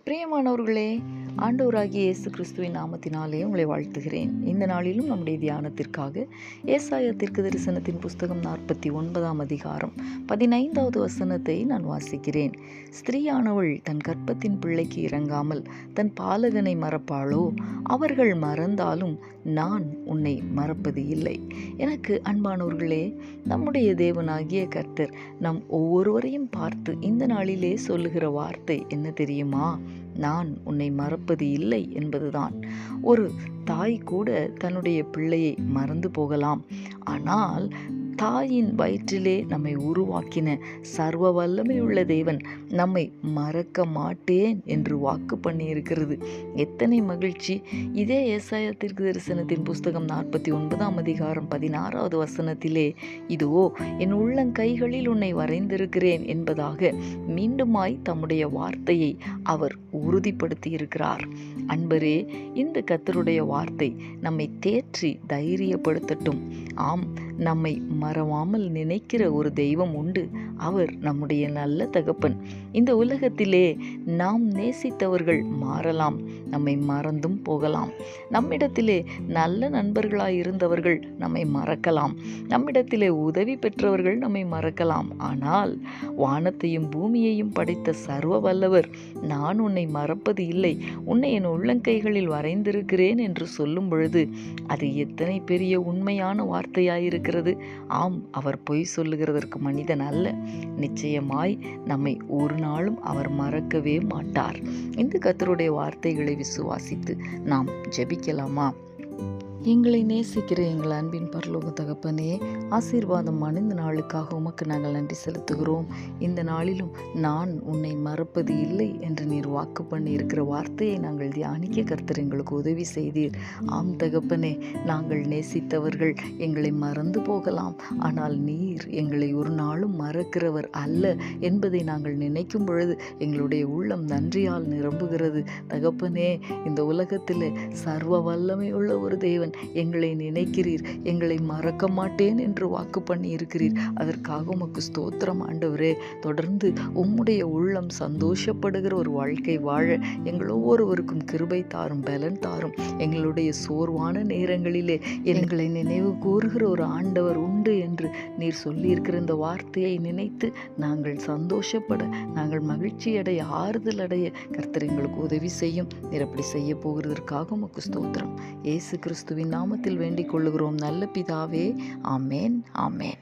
பிரியமானவர்களே, ஆண்டவராகிய இயேசு கிறிஸ்துவின் நாமத்தினாலே உங்களை வாழ்த்துகிறேன். இந்த நாளிலும் நம்முடைய தியானத்திற்காக ஏசாயா தீர்க்கதரிசனத்தின் புஸ்தகம் 49ஆம் அதிகாரம் 15வது வசனத்தை நான் வாசிக்கிறேன். ஸ்திரீயானவள் தன் கர்ப்பத்தின் பிள்ளைக்கு இறங்காமல் தன் பாலகனை மறப்பாளோ? அவர்கள் மறந்தாலும் நான் உன்னை மறப்பது இல்லை. எனக்கு அன்பானவர்களே, நம்முடைய தேவனாகிய கர்த்தர் நம் ஒவ்வொருவரையும் பார்த்து இந்த நாளிலே சொல்லுகிற வார்த்தை என்ன தெரியுமா? நான் உன்னை மறப்பது இல்லை என்பதுதான். ஒரு தாய் கூட தன்னுடைய பிள்ளையை மறந்து போகலாம். ஆனால் தாயின் வயிற்றிலே நம்மை உருவாக்கின சர்வ வல்லமை உள்ள தேவன் நம்மை மறக்க மாட்டேன் என்று வாக்கு பண்ணி இருக்கிறது. எத்தனை மகிழ்ச்சி! இதே ஏசாயா தீர்க்கதரிசனத்தின் புஸ்தகம் 49ஆம் அதிகாரம் 16வது வசனத்திலே, இதோ என் உள்ளங்கைகளில் உன்னை வரைந்திருக்கிறேன் என்பதாக மீண்டுமாய் தம்முடைய வார்த்தையை அவர் உறுதிப்படுத்தி இருக்கிறார். அன்பரே, இந்த கர்த்தருடைய வார்த்தை நம்மை தேற்றி தைரியப்படுத்தட்டும். ஆம், நம்மை மறவாமல் நினைக்கிற ஒரு தெய்வம் உண்டு. அவர் நம்முடைய நல்ல தகப்பன். இந்த உலகத்திலே நாம் நேசித்தவர்கள் மாறலாம், நம்மை மறந்தும் போகலாம். நம்மிடத்திலே நல்ல நண்பர்களாய் இருந்தவர்கள் நம்மை மறக்கலாம், நம்மிடத்திலே உதவி பெற்றவர்கள் நம்மை மறக்கலாம். ஆனால் வானத்தையும் பூமியையும் படைத்த சர்வ வல்லவர் நான் உன்னை மறப்பது இல்லை, உன்னை என் உள்ளங்கைகளில் வரைந்திருக்கிறேன் என்று சொல்லும் பொழுது அது எத்தனை பெரிய உண்மையான வார்த்தையாயிருக்கிறது. ஆம், அவர் பொய் சொல்லுகிறதற்கு மனிதன் அல்ல. நிச்சயமாய் நம்மை ஒரு நாளும் அவர் மறக்கவே மாட்டார். இந்த கர்த்தருடைய வார்த்தைகளை விசுவாசித்து நாம் ஜெபிக்கலாமா? எங்களை நேசிக்கிற எங்கள் அன்பின் பரலோக தகப்பனே, ஆசீர்வாதமான இந்த நாளுக்காக உமக்கு நாங்கள் நன்றி செலுத்துகிறோம். இந்த நாளிலும் நான் உன்னை மறப்பது இல்லை என்று நீர் வாக்கு பண்ணி இருக்கிற வார்த்தையை நாங்கள் தியானிக்க கர்த்தர் எங்களுக்கு உதவி செய்தீர். ஆம் தகப்பனே, நாங்கள் நேசித்தவர்கள் எங்களை மறந்து போகலாம், ஆனால் நீர் எங்களை ஒரு நாளும் மறக்கிறவர் அல்ல என்பதை நாங்கள் நினைக்கும் பொழுது எங்களுடைய உள்ளம் நன்றியால் நிரம்புகிறது. தகப்பனே, இந்த உலகத்தில் சர்வ வல்லமை உள்ள ஒரு தேவன் எங்களை நினைக்கிறீர், எங்களை மறக்க மாட்டேன் என்று வாக்கு பண்ணி இருக்கிறீர். அதற்காக உமக்கு ஸ்தோத்திரம் ஆண்டவரே. தொடர்ந்து உம்முடைய உள்ளம் சந்தோஷப்படுகிற ஒரு வாழ்க்கை வாழ எங்கள் ஒவ்வொருவருக்கும் கிருபை தாரும், பலன் தாரும். எங்களுடைய சோர்வான நேரங்களிலே எங்களை நினைவு கூறுகிற ஒரு ஆண்டவர் உண்டு என்று நீர் சொல்லியிருக்கிற இந்த வார்த்தையை நினைத்து நாங்கள் சந்தோஷப்பட, நாங்கள் மகிழ்ச்சி அடைய, ஆறுதல் அடைய கர்த்தர் எங்களுக்கு உதவி செய்யும். நீர் அப்படி செய்ய போகிறதற்காக உமக்கு ஸ்தோத்திரம். இயேசு கிறிஸ்துவின் நாமத்தில் வேண்டிக் கொள்ளுகிறோம் நல்ல பிதாவே. ஆமேன், ஆமேன்.